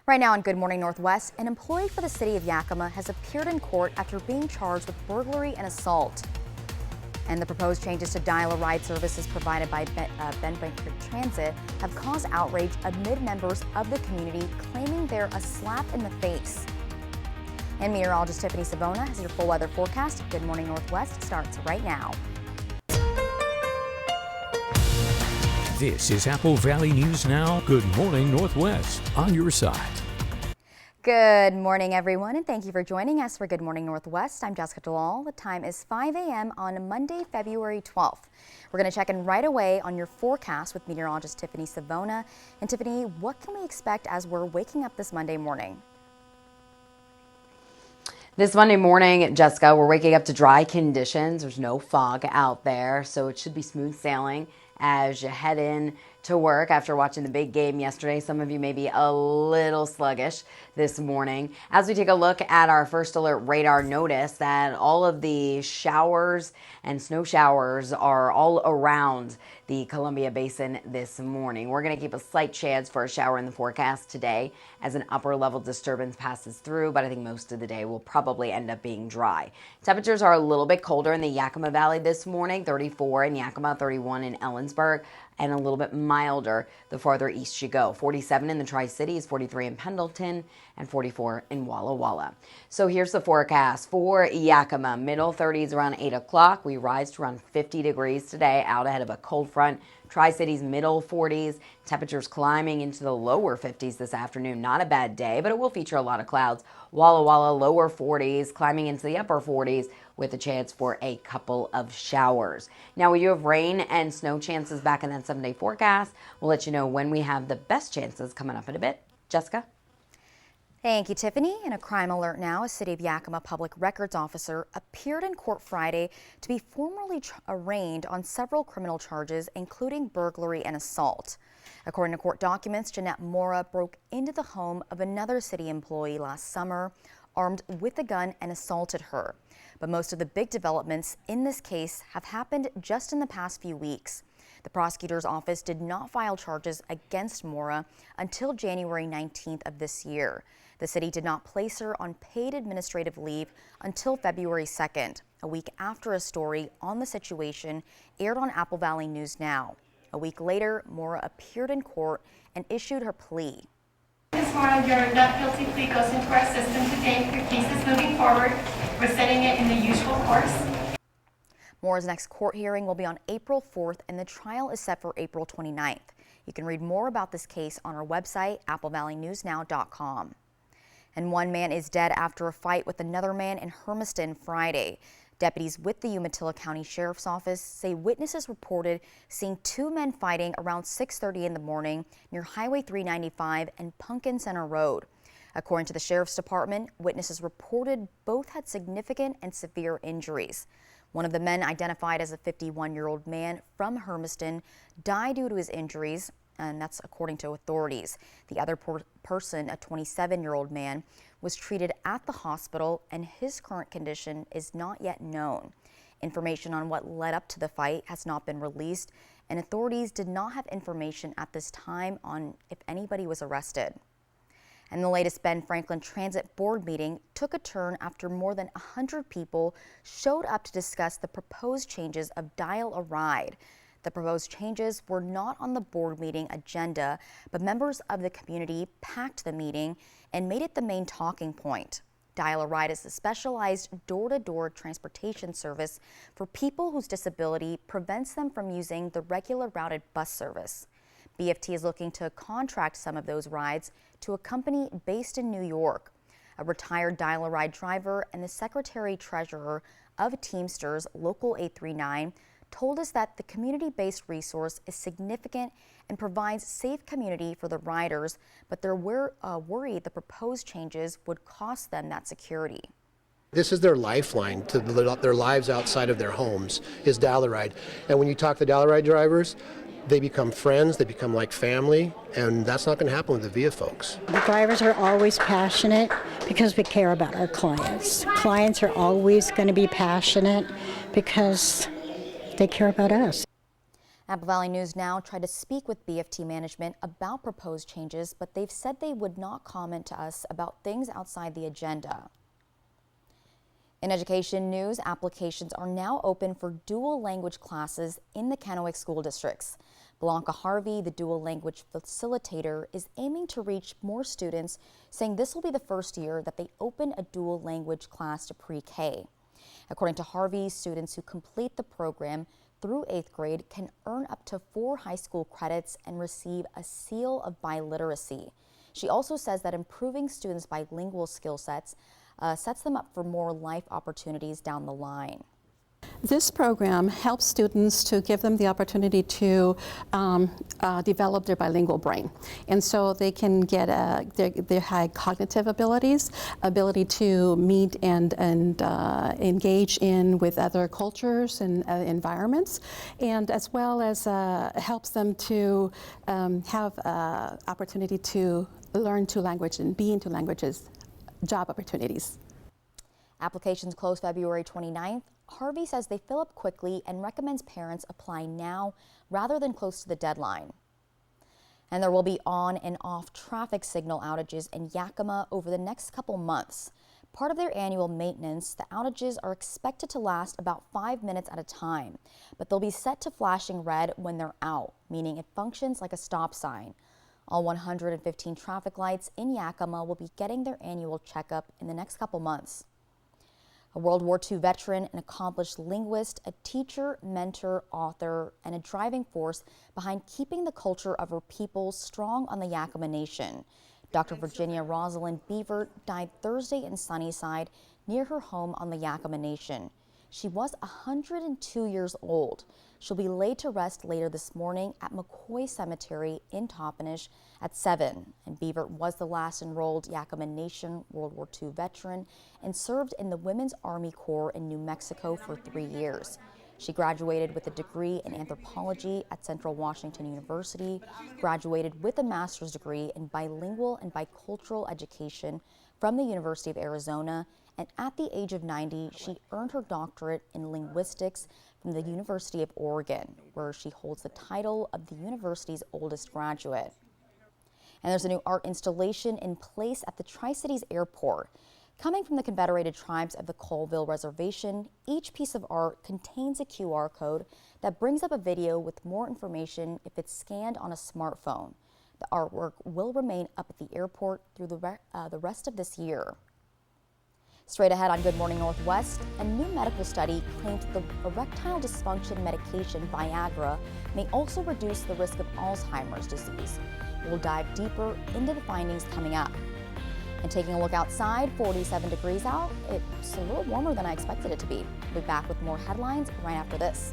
Right now on Good Morning Northwest, an employee for the city of Yakima has appeared in court after being charged with burglary and assault. And the proposed changes to dial-a-ride services provided by Ben Transit have caused outrage amid members of the community claiming they're a slap in the face. And meteorologist Tiffany Savona has your full weather forecast. Good Morning Northwest starts right now. This is Apple Valley News Now. Good Morning Northwest on your side. Good morning, everyone, and thank you for joining us for Good Morning Northwest. I'm Jessica Dalal. The time is 5 a.m. on Monday, February 12th. We're going to check in right away on your forecast with meteorologist Tiffany Savona. And Tiffany, what can we expect as we're waking up this Monday morning? This Monday morning, Jessica, we're waking up to dry conditions. There's no fog out there, so it should be smooth sailing as you head in to work after watching the big game yesterday. Some of you may be a little sluggish this morning. As we take a look at our first alert radar, notice that all of the showers and snow showers are all around the Columbia Basin this morning. We're going to keep a slight chance for a shower in the forecast today as an upper level disturbance passes through, but I think most of the day will probably end up being dry. Temperatures are a little bit colder in the Yakima Valley this morning, 34 in Yakima, 31 in Ellensburg, and a little bit milder the farther east you go. 47 in the Tri-Cities, 43 in Pendleton, and 44 in Walla Walla. So here's the forecast for Yakima. Middle 30s around 8 o'clock. We rise to around 50 degrees today, out ahead of a cold front. Tri-Cities middle 40s, temperatures climbing into the lower 50s this afternoon. Not a bad day, but it will feature a lot of clouds. Walla Walla lower 40s, climbing into the upper 40s with a chance for a couple of showers. Now we do have rain and snow chances back in that 7-day forecast. We'll let you know when we have the best chances coming up in a bit. Jessica? Thank you, Tiffany. In a crime alert now, a City of Yakima public records officer appeared in court Friday to be formally arraigned on several criminal charges, including burglary and assault. According to court documents, Jeanette Mora broke into the home of another city employee last summer, armed with a gun, and assaulted her. But most of the big developments in this case have happened just in the past few weeks. The prosecutor's office did not file charges against Mora until January 19th of this year. The city did not place her on paid administrative leave until February 2nd, a week after a story on the situation aired on Apple Valley News Now. A week later, Mora appeared in court and issued her plea. Ms. Mora, your not guilty plea goes into our system today. Your case is moving forward. We're setting it in the usual course. Mora's next court hearing will be on April 4th, and the trial is set for April 29th. You can read more about this case on our website, applevalleynewsnow.com. And one man is dead after a fight with another man in Hermiston Friday. Deputies with the Umatilla County Sheriff's Office say witnesses reported seeing two men fighting around 6:30 in the morning near Highway 395 and Pumpkin Center Road. According to the Sheriff's Department, witnesses reported both had significant and severe injuries. One of the men, identified as a 51-year-old man from Hermiston, died due to his injuries, and that's according to authorities. The other person, a 27-year-old man, was treated at the hospital, and his current condition is not yet known. Information on what led up to the fight has not been released, and authorities did not have information at this time on if anybody was arrested. And the latest Ben Franklin Transit Board meeting took a turn after more than 100 people showed up to discuss the proposed changes of Dial-a-Ride. The proposed changes were not on the board meeting agenda, but members of the community packed the meeting and made it the main talking point. Dial-a-Ride is a specialized door-to-door transportation service for people whose disability prevents them from using the regular routed bus service. BFT is looking to contract some of those rides to a company based in New York. A retired Dial-a-Ride driver and the secretary-treasurer of Teamsters Local 839 told us that the community-based resource is significant and provides safe community for the riders, but they're worried the proposed changes would cost them that security. This is their lifeline to their lives outside of their homes, is Dial-a-Ride. And when you talk to Dial-a-Ride drivers, they become friends, they become like family, and that's not going to happen with the VIA folks. The drivers are always passionate because we care about our clients. Clients are always going to be passionate because they care about us. Apple Valley News Now tried to speak with BFT management about proposed changes, but they've said they would not comment to us about things outside the agenda. In education news, applications are now open for dual language classes in the Kennewick school districts. Blanca Harvey, the dual language facilitator, is aiming to reach more students, saying this will be the first year that they open a dual language class to pre-K. According to Harvey, students who complete the program through 8th grade can earn up to 4 high school credits and receive a seal of biliteracy. She also says that improving students' bilingual skill sets sets them up for more life opportunities down the line. This program helps students to give them the opportunity to develop their bilingual brain. And so they can get their high cognitive abilities, ability to meet and engage with other cultures and environments, and as well as helps them to have opportunity to learn 2 languages and be in 2 languages, job opportunities. Applications close February 29th. Harvey says they fill up quickly and recommends parents apply now rather than close to the deadline. And there will be on and off traffic signal outages in Yakima over the next couple months. Part of their annual maintenance, the outages are expected to last about 5 minutes at a time, but they'll be set to flashing red when they're out, meaning it functions like a stop sign. All 115 traffic lights in Yakima will be getting their annual checkup in the next couple months. A World War II veteran, an accomplished linguist, a teacher, mentor, author, and a driving force behind keeping the culture of her people strong on the Yakima Nation. Dr. Virginia Rosalind Beavert died Thursday in Sunnyside near her home on the Yakima Nation. She was 102 years old. She'll be laid to rest later this morning at McCoy Cemetery in Toppenish at 7. And Beavert was the last enrolled Yakima Nation World War II veteran and served in the Women's Army Corps in New Mexico for 3 years. She graduated with a degree in anthropology at Central Washington University, graduated with a master's degree in bilingual and bicultural education from the University of Arizona, and at the age of 90, she earned her doctorate in linguistics from the University of Oregon, where she holds the title of the university's oldest graduate. And there's a new art installation in place at the Tri-Cities Airport. Coming from the Confederated Tribes of the Colville Reservation, each piece of art contains a QR code that brings up a video with more information if it's scanned on a smartphone. The artwork will remain up at the airport through the rest of this year. Straight ahead on Good Morning Northwest, a new medical study claims the erectile dysfunction medication Viagra may also reduce the risk of Alzheimer's disease. We'll dive deeper into the findings coming up. And taking a look outside, 47 degrees out. It's a little warmer than I expected it to be. We'll be back with more headlines right after this.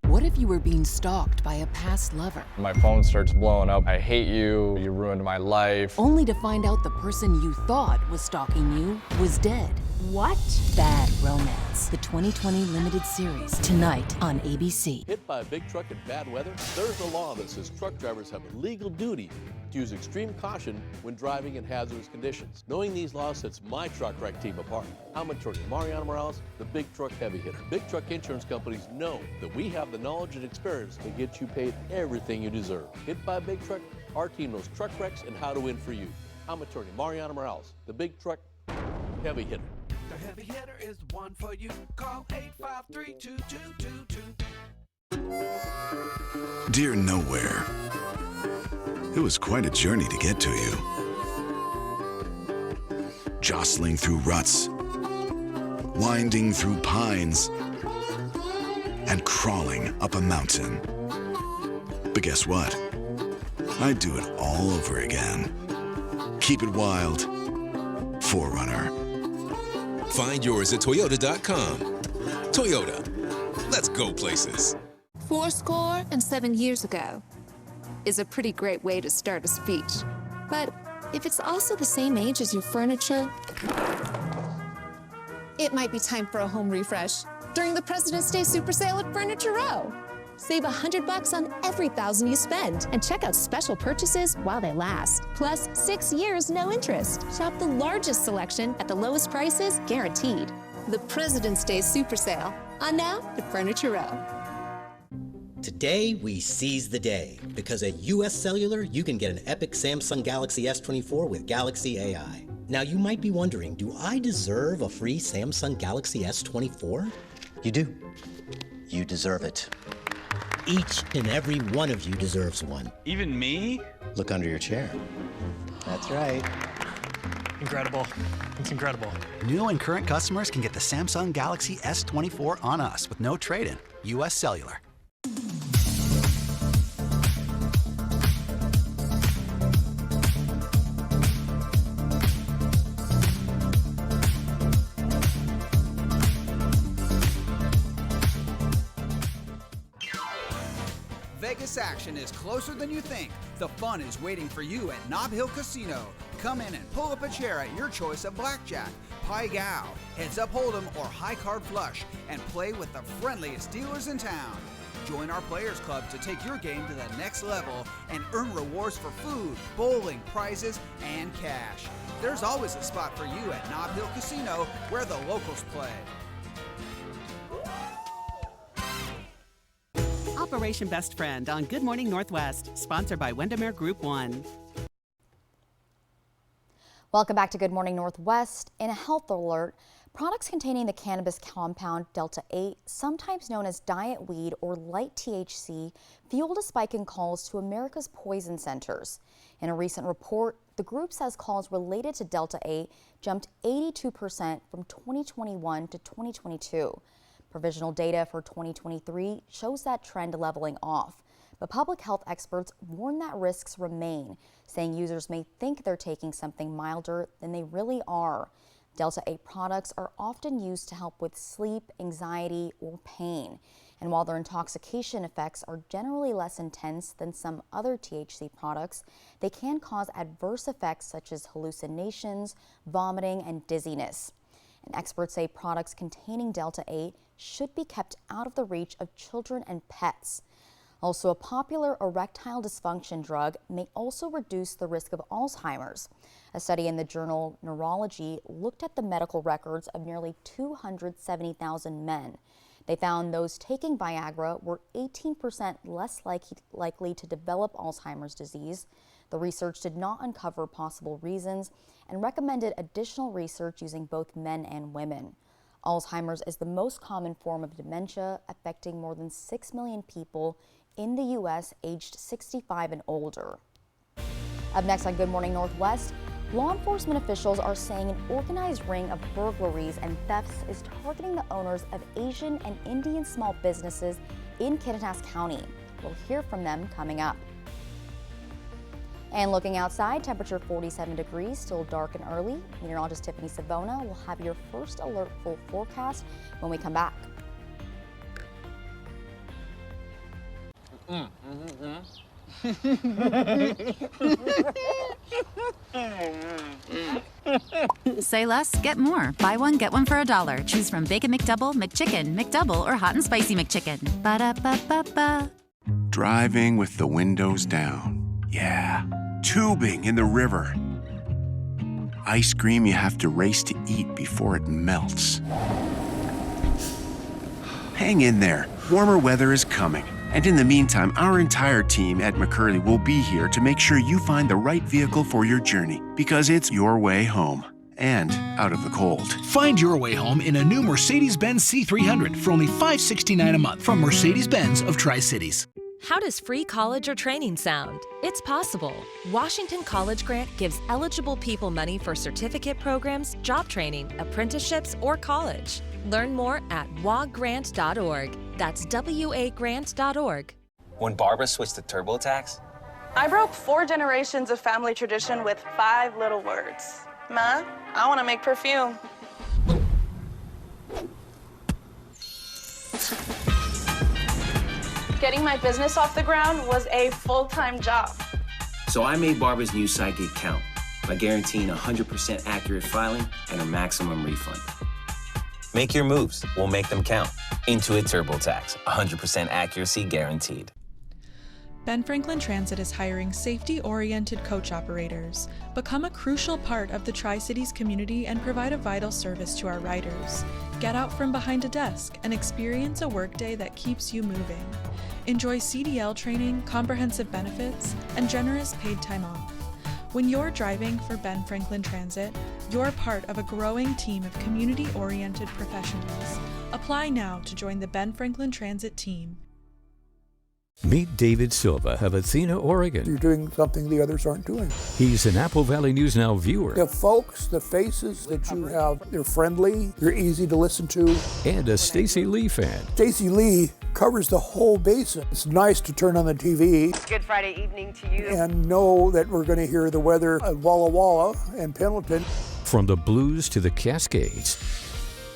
What if you were being stalked by a past lover? My phone starts blowing up. I hate you. You ruined my life. Only to find out the person you thought was stalking you was dead. What? Bad Romance, the 2020 limited series, tonight on ABC. Hit by a big truck in bad weather? There's a law that says truck drivers have a legal duty to use extreme caution when driving in hazardous conditions. Knowing these laws sets my truck wreck team apart. I'm attorney Mariano Morales, the Big Truck Heavy Hitter. Big truck insurance companies know that we have the knowledge and experience to get you paid everything you deserve. Hit by a big truck, our team knows truck wrecks and how to win for you. I'm attorney Mariano Morales, the Big Truck Heavy Hitter. The Heavy Hitter is the one for you. Call 853-2222. Dear Nowhere, it was quite a journey to get to you. Jostling through ruts, winding through pines, and crawling up a mountain. But guess what? I'd do it all over again. Keep it wild. 4Runner. Find yours at Toyota.com. Toyota, let's go places. 7 years ago is a pretty great way to start a speech. But if it's also the same age as your furniture, it might be time for a home refresh during the President's Day Super Sale at Furniture Row. Save $100 on every $1,000 you spend and check out special purchases while they last. Plus 6 years, no interest. Shop the largest selection at the lowest prices guaranteed. The President's Day Super Sale On Now at Furniture Row. Today, we seize the day, because at US Cellular, you can get an epic Samsung Galaxy S24 with Galaxy AI. Now, you might be wondering, do I deserve a free Samsung Galaxy S24? You do. You deserve it. Each and every one of you deserves one. Even me? Look under your chair. That's right. Incredible. It's incredible. New and current customers can get the Samsung Galaxy S24 on us with no trade-in. US Cellular. Vegas action is closer than you think. The fun is waiting for you at Nob Hill Casino. Come in and pull up a chair at your choice of blackjack, pai gow, heads up hold'em, or high card flush, and play with the friendliest dealers in town. Join our Players Club to take your game to the next level and earn rewards for food, bowling, prizes, and cash. There's always a spot for you at Nob Hill Casino, where the locals play. Operation Best Friend on Good Morning Northwest, sponsored by Windermere Group 1. Welcome back to Good Morning Northwest. In a health alert, products containing the cannabis compound Delta-8, sometimes known as diet weed or light THC, fueled a spike in calls to America's poison centers. In a recent report, the group says calls related to Delta-8 jumped 82% from 2021 to 2022. Provisional data for 2023 shows that trend leveling off, but public health experts warn that risks remain, saying users may think they're taking something milder than they really are. Delta-8 products are often used to help with sleep, anxiety, or pain. And while their intoxication effects are generally less intense than some other THC products, they can cause adverse effects such as hallucinations, vomiting, and dizziness. And experts say products containing Delta-8 should be kept out of the reach of children and pets. Also, a popular erectile dysfunction drug may also reduce the risk of Alzheimer's. A study in the journal Neurology looked at the medical records of nearly 270,000 men. They found those taking Viagra were 18% less likely to develop Alzheimer's disease. The research did not uncover possible reasons and recommended additional research using both men and women. Alzheimer's is the most common form of dementia, affecting more than 6 million people in the U.S. aged 65 and older. Up next on Good Morning Northwest, law enforcement officials are saying an organized ring of burglaries and thefts is targeting the owners of Asian and Indian small businesses in Kittitas County. We'll hear from them coming up. And looking outside, temperature 47 degrees, still dark and early. Meteorologist Tiffany Savona will have your first alert full forecast when we come back. Say less, get more. Buy one, get one for $1. Choose from Bacon McDouble, McChicken, McDouble, or Hot and Spicy McChicken. Ba-da-ba-ba-ba. Driving with the windows down. Yeah. Tubing in the river. Ice cream you have to race to eat before it melts. Hang in there. Warmer weather is coming. And in the meantime, our entire team at McCurley will be here to make sure you find the right vehicle for your journey, because it's your way home and out of the cold. Find your way home in a new Mercedes-Benz C300 for only $569 a month from Mercedes-Benz of Tri-Cities. How does free college or training sound? It's possible. Washington College Grant gives eligible people money for certificate programs, job training, apprenticeships, or college. Learn more at wagrant.org. That's wagrant.org. When Barbara switched to TurboTax, I broke 4 generations of family tradition with 5 little words. Ma, I want to make perfume. Getting my business off the ground was a full-time job. so I made Barbara's new site gig count by guaranteeing 100% accurate filing and a maximum refund. Make your moves. We'll make them count. Intuit TurboTax. 100% accuracy guaranteed. Ben Franklin Transit is hiring safety-oriented coach operators. Become a crucial part of the Tri-Cities community and provide a vital service to our riders. Get out from behind a desk and experience a workday that keeps you moving. Enjoy CDL training, comprehensive benefits, and generous paid time off. When you're driving for Ben Franklin Transit, you're part of a growing team of community-oriented professionals. Apply now to join the Ben Franklin Transit team. Meet David Silva of Athena, Oregon. You're doing something the others aren't doing. He's an Apple Valley News Now viewer. The folks, the faces that you have, they're friendly, they're easy to listen to. And a Stacey Lee fan. Stacey Lee covers the whole basin. It's nice to turn on the TV. Good Friday evening to you. And know that we're going to hear the weather at Walla Walla and Pendleton. From the Blues to the Cascades.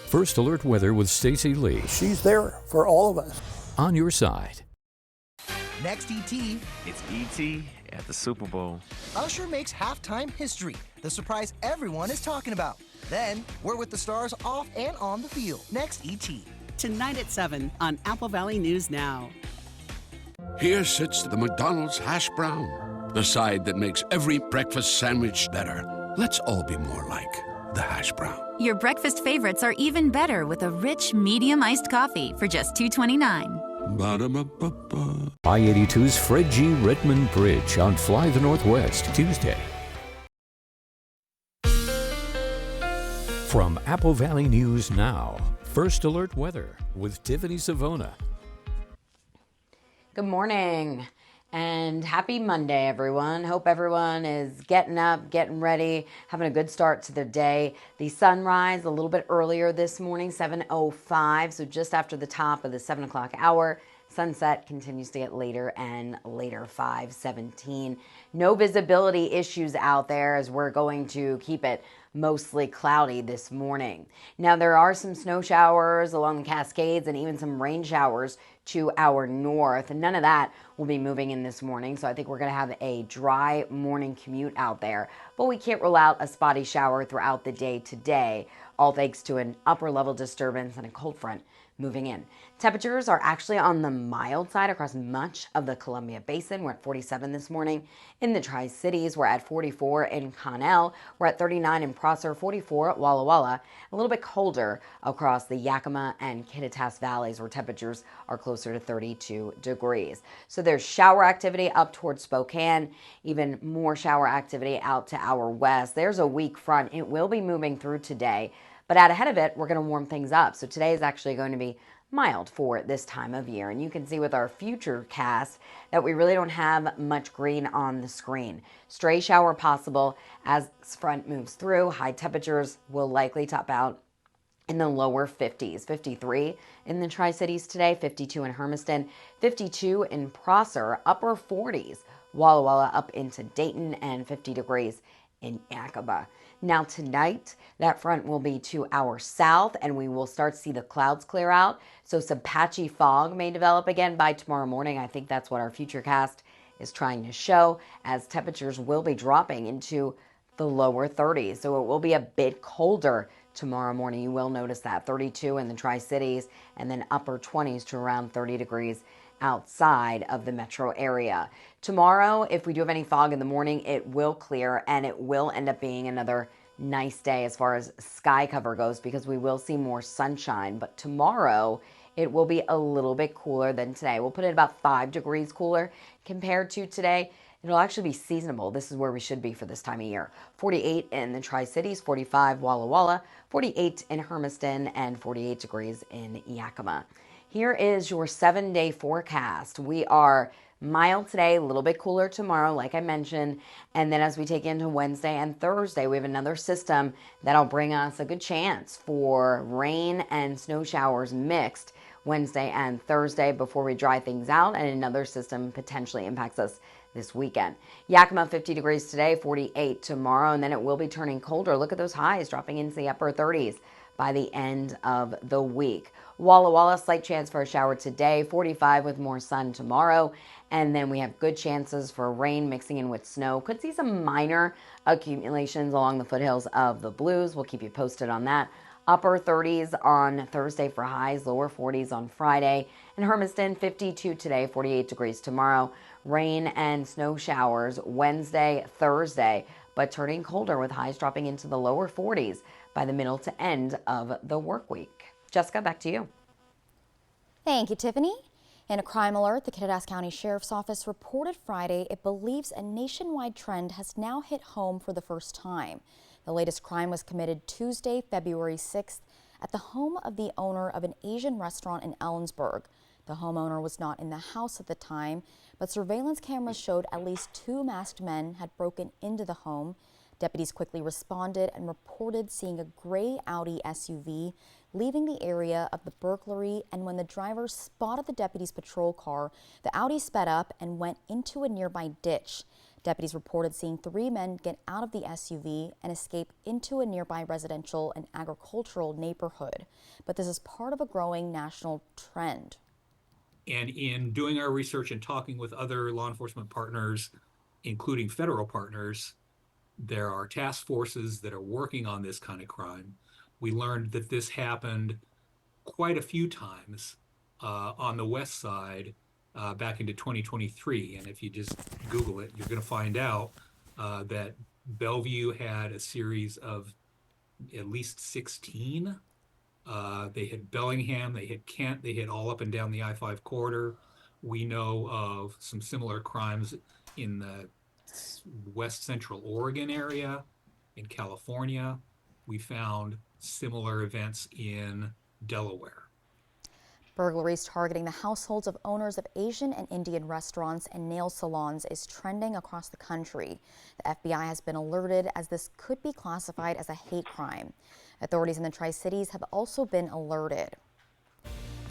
First Alert Weather with Stacey Lee. She's there for all of us. On your side. Next ET. It's ET at the Super Bowl. Usher makes halftime history, the surprise everyone is talking about. Then, we're with the stars off and on the field. Next ET. Tonight at 7 on Apple Valley News Now. Here sits the McDonald's hash brown, the side that makes every breakfast sandwich better. Let's all be more like the hash brown. Your breakfast favorites are even better with a rich, medium iced coffee for just $2.29. Ba-da-ba-ba-ba. I-82's Fred G. Redmond Bridge on Fly the Northwest, Tuesday. From Apple Valley News Now, First Alert Weather with Tiffany Savona. Good morning and happy Monday, everyone. Hope everyone is getting up, getting ready, having a good start to their day. The sunrise a little bit earlier this morning, 7:05, so just after the top of the 7 o'clock hour. Sunset continues to get later and later, 5:17. No visibility issues out there as we're going to keep it mostly cloudy this morning. Now, there are some snow showers along the Cascades and even some rain showers to our north. And none of that will be moving in this morning, so I think we're going to have a dry morning commute out there. But we can't rule out a spotty shower throughout the day today, all thanks to an upper level disturbance and a cold front moving in. Temperatures are actually on the mild side across much of the Columbia Basin. We're at 47 this morning. In the Tri-Cities, we're at 44 in Connell. We're at 39 in Prosser, 44 at Walla Walla. A little bit colder across the Yakima and Kittitas valleys where temperatures are closer to 32 degrees. So there's shower activity up towards Spokane, even more shower activity out to our west. There's a weak front. It will be moving through today, but out ahead of it, we're going to warm things up. So today is actually going to be mild for this time of year. And you can see with our future cast that we really don't have much green on the screen. Stray shower possible as front moves through. High temperatures will likely top out in the lower 50s. 53 in the Tri-Cities today, 52 in Hermiston, 52 in Prosser, upper 40s. Walla Walla up into Dayton, and 50 degrees in Yakima. Now tonight, that front will be to our south and we will start to see the clouds clear out. So some patchy fog may develop again by tomorrow morning. I think that's what our futurecast is trying to show, as temperatures will be dropping into the lower 30s. So it will be a bit colder tomorrow morning. You will notice that 32 in the Tri-Cities and then upper 20s to around 30 degrees outside of the metro area. Tomorrow, if we do have any fog in the morning, it will clear and it will end up being another nice day as far as sky cover goes, because we will see more sunshine. But tomorrow, it will be a little bit cooler than today. We'll put it about 5 degrees cooler compared to today. It'll actually be seasonable. This is where we should be for this time of year. 48 in the Tri-Cities, 45 Walla Walla, 48 in Hermiston, and 48 degrees in Yakima. Here is your 7-day forecast. We are mild today, a little bit cooler tomorrow, like I mentioned. And then as we take into Wednesday and Thursday, we have another system that'll bring us a good chance for rain and snow showers mixed Wednesday and Thursday before we dry things out. And another system potentially impacts us this weekend. Yakima, 50 degrees today, 48 tomorrow, and then it will be turning colder. Look at those highs dropping into the upper 30s by the end of the week. Walla Walla, slight chance for a shower today, 45 with more sun tomorrow. And then we have good chances for rain mixing in with snow. Could see some minor accumulations along the foothills of the Blues. We'll keep you posted on that. Upper 30s on Thursday for highs, lower 40s on Friday. And Hermiston, 52 today, 48 degrees tomorrow. Rain and snow showers Wednesday, Thursday, but turning colder with highs dropping into the lower 40s by the middle to end of the work week. Jessica, back to you. Thank you, Tiffany. In a crime alert, the Kittitas County Sheriff's Office reported Friday it believes a nationwide trend has now hit home for the first time. The latest crime was committed Tuesday, February 6th, at the home of the owner of an Asian restaurant in Ellensburg. The homeowner was not in the house at the time, but surveillance cameras showed at least 2 masked men had broken into the home. Deputies quickly responded and reported seeing a gray Audi SUV leaving the area of the burglary, and when the driver spotted the deputy's patrol car, the Audi sped up and went into a nearby ditch. Deputies reported seeing 3 men get out of the SUV and escape into a nearby residential and agricultural neighborhood. But this is part of a growing national trend. And in doing our research and talking with other law enforcement partners, including federal partners, there are task forces that are working on this kind of crime. We learned that this happened quite a few times on the west side back into 2023. And if you just Google it, you're going to find out that Bellevue had a series of at least 16. They hit Bellingham, they hit Kent, they hit all up and down the I-5 corridor. We know of some similar crimes in the west central Oregon area, in California. We found similar events in Delaware. Burglaries targeting the households of owners of Asian and Indian restaurants and nail salons is trending across the country. The FBI has been alerted as this could be classified as a hate crime. Authorities in the Tri-Cities have also been alerted.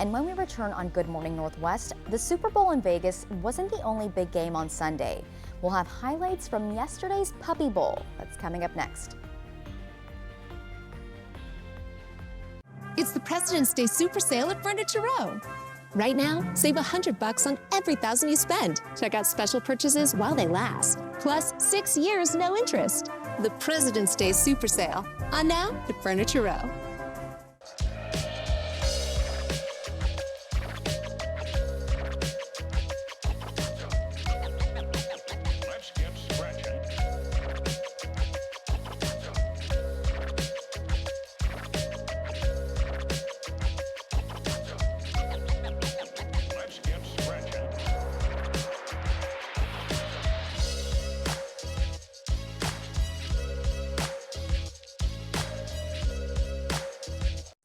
And when we return on Good Morning Northwest, the Super Bowl in Vegas wasn't the only big game on Sunday. We'll have highlights from yesterday's Puppy Bowl. That's coming up next. It's the President's Day Super Sale at Furniture Row. Right now, save $100 on every $1,000 you spend. Check out special purchases while they last. Plus, 6 years, no interest. The President's Day Super Sale. On now at Furniture Row.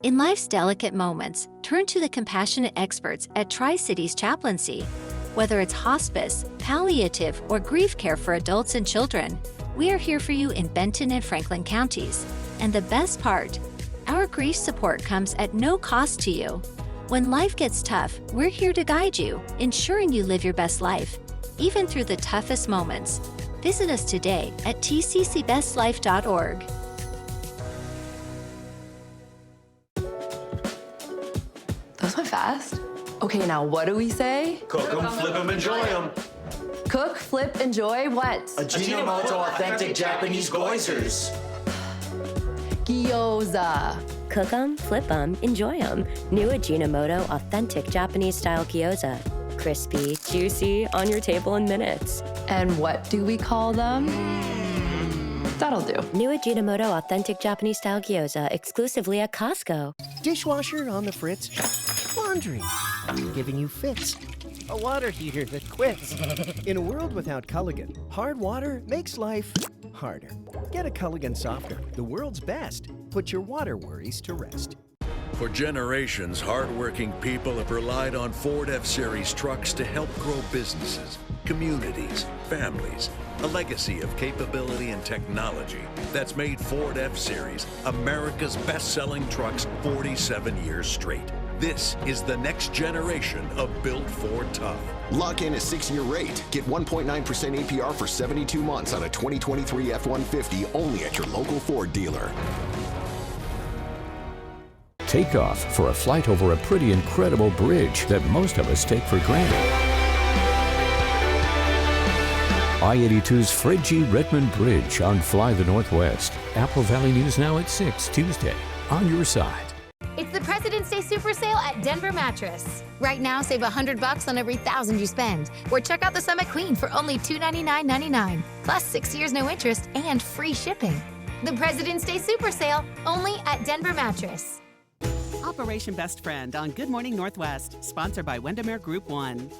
In life's delicate moments, turn to the compassionate experts at Tri-Cities Chaplaincy. Whether it's hospice, palliative, or grief care for adults and children, we are here for you in Benton and Franklin counties. And the best part, our grief support comes at no cost to you. When life gets tough, we're here to guide you, ensuring you live your best life, even through the toughest moments. Visit us today at tccbestlife.org. Those went fast. Okay, now what do we say? Cook 'em, flip 'em, enjoy 'em. Cook, flip, enjoy what? Ajinomoto authentic Japanese geysers. Gyoza. Cook 'em, flip 'em, enjoy 'em. New Ajinomoto authentic Japanese style gyoza. Crispy, juicy, on your table in minutes. And what do we call them? That'll do. New Ajinomoto authentic Japanese style gyoza exclusively at Costco. Dishwasher on the fritz. Laundry giving you fits. A water heater that quits. In a world without Culligan, hard water makes life harder. Get a Culligan softener, the world's best. Put your water worries to rest. For generations, hardworking people have relied on Ford F-Series trucks to help grow businesses, communities, families. A legacy of capability and technology that's made Ford F-Series America's best-selling trucks 47 years straight. This is the next generation of Built Ford Tough. Lock in a 6-year rate. Get 1.9% APR for 72 months on a 2023 F-150 only at your local Ford dealer. Take off for a flight over a pretty incredible bridge that most of us take for granted. I-82's Fred G. Redmond Bridge on Fly the Northwest. Apple Valley News Now at 6 Tuesday. On your side. It's the President's Day Super Sale at Denver Mattress. Right now, save $100 on every $1,000 you spend. Or check out the Summit Queen for only $299.99, plus 6 years no interest and free shipping. The President's Day Super Sale, only at Denver Mattress. Operation Best Friend on Good Morning Northwest, sponsored by Windermere Group 1.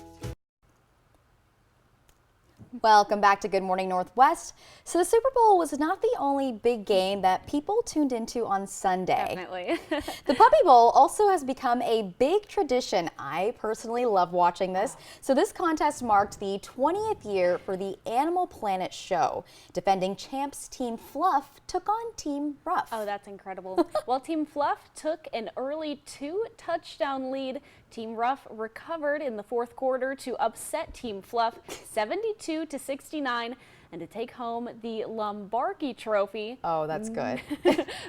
Welcome back to Good Morning Northwest. So the Super Bowl was not the only big game that people tuned into on Sunday. Definitely. The Puppy Bowl also has become a big tradition. I personally love watching this. So this contest marked the 20th year for the Animal Planet show. Defending champs Team Fluff took on Team Ruff. Oh, that's incredible. While Team Fluff took an early 2-touchdown lead, Team Ruff recovered in the fourth quarter to upset Team Fluff 72-69 and to take home the Lombardi Trophy. Oh, that's good.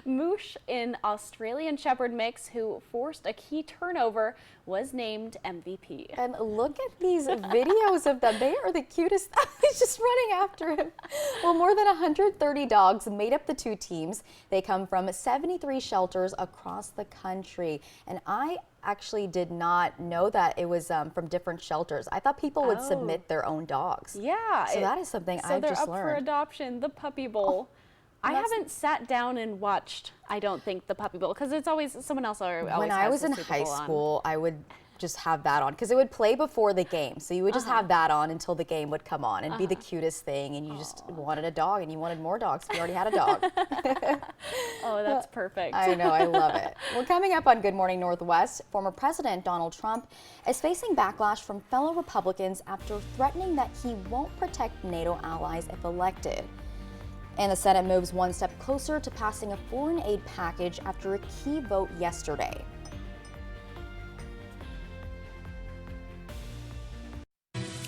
Moosh, an Australian Shepherd mix who forced a key turnover, was named MVP. And look at these videos of them. They are the cutest. He's just running after him. Well, more than 130 dogs made up the two teams. They come from 73 shelters across the country. And I actually did not know that it was from different shelters. I thought people would submit their own dogs. Yeah. So that is something I just learned. So they're up for adoption, the Puppy Bowl. I haven't sat down and watched, I don't think, the Puppy Bowl, because it's always someone else always When I was in high school, I would just have that on because it would play before the game. So you would just have that on until the game would come on and be the cutest thing, and you just wanted a dog and you wanted more dogs. We already had a dog. Oh, that's perfect. I know, I love it. Well, coming up on Good Morning Northwest, former President Donald Trump is facing backlash from fellow Republicans after threatening that he won't protect NATO allies if elected. And the Senate moves one step closer to passing a foreign aid package after a key vote yesterday.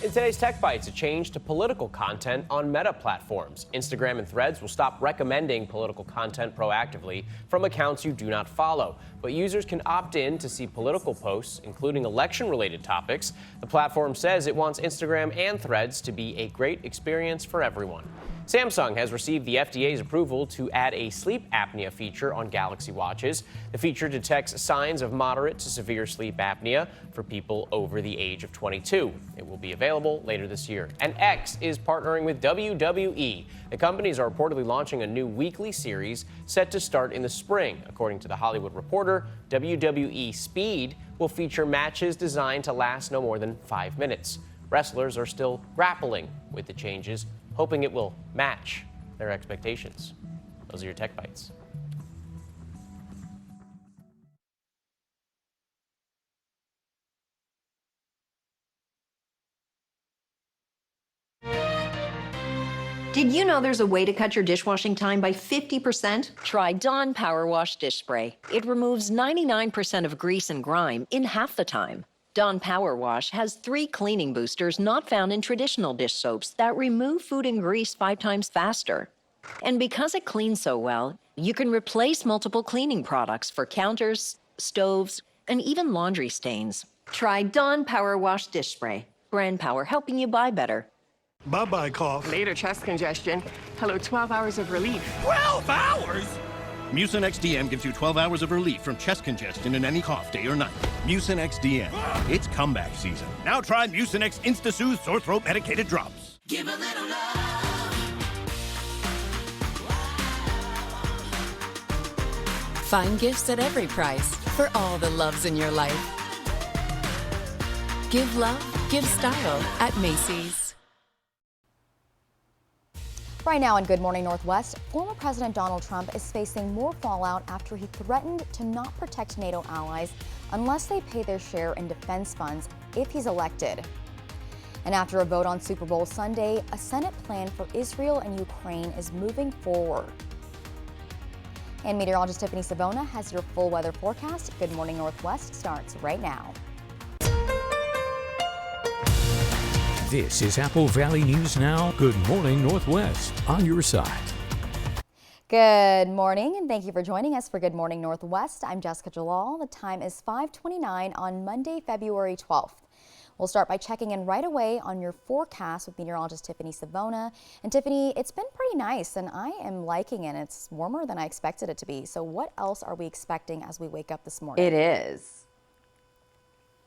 In today's Tech Bites, a change to political content on Meta platforms. Instagram and Threads will stop recommending political content proactively from accounts you do not follow. But users can opt in to see political posts, including election-related topics. The platform says it wants Instagram and Threads to be a great experience for everyone. Samsung has received the FDA's approval to add a sleep apnea feature on Galaxy Watches. The feature detects signs of moderate to severe sleep apnea for people over the age of 22. It will be available later this year. And X is partnering with WWE. The companies are reportedly launching a new weekly series set to start in the spring. According to The Hollywood Reporter, WWE Speed will feature matches designed to last no more than 5 minutes. Wrestlers are still grappling with the changes, hoping it will match their expectations. Those are your Tech Bites. Did you know there's a way to cut your dishwashing time by 50%? Try Dawn Power Wash Dish Spray. It removes 99% of grease and grime in half the time. Dawn Power Wash has 3 cleaning boosters not found in traditional dish soaps that remove food and grease 5 times faster. And because it cleans so well, you can replace multiple cleaning products for counters, stoves, and even laundry stains. Try Dawn Power Wash Dish Spray. Brand power helping you buy better. Bye-bye cough. Later chest congestion. Hello, 12 hours of relief. 12 hours? Mucinex DM gives you 12 hours of relief from chest congestion in any cough, day or night. Mucinex DM. It's comeback season. Now try Mucinex Insta-Soothe Sore Throat Medicated Drops. Give a little love. Find gifts at every price for all the loves in your life. Give love, give style at Macy's. Right now on Good Morning Northwest, former President Donald Trump is facing more fallout after he threatened to not protect NATO allies unless they pay their share in defense funds if he's elected. And after a vote on Super Bowl Sunday, a Senate plan for Israel and Ukraine is moving forward. And meteorologist Tiffany Savona has your full weather forecast. Good Morning Northwest starts right now. This is Apple Valley News Now. Good Morning Northwest, on your side. Good morning, and thank you for joining us for Good Morning Northwest. I'm Jessica Jalal. The time is 5:29 on Monday, February 12th. We'll start by checking in right away on your forecast with meteorologist Tiffany Savona. And Tiffany, it's been pretty nice, and I am liking it. It's warmer than I expected it to be. So what else are we expecting as we wake up this morning? It is.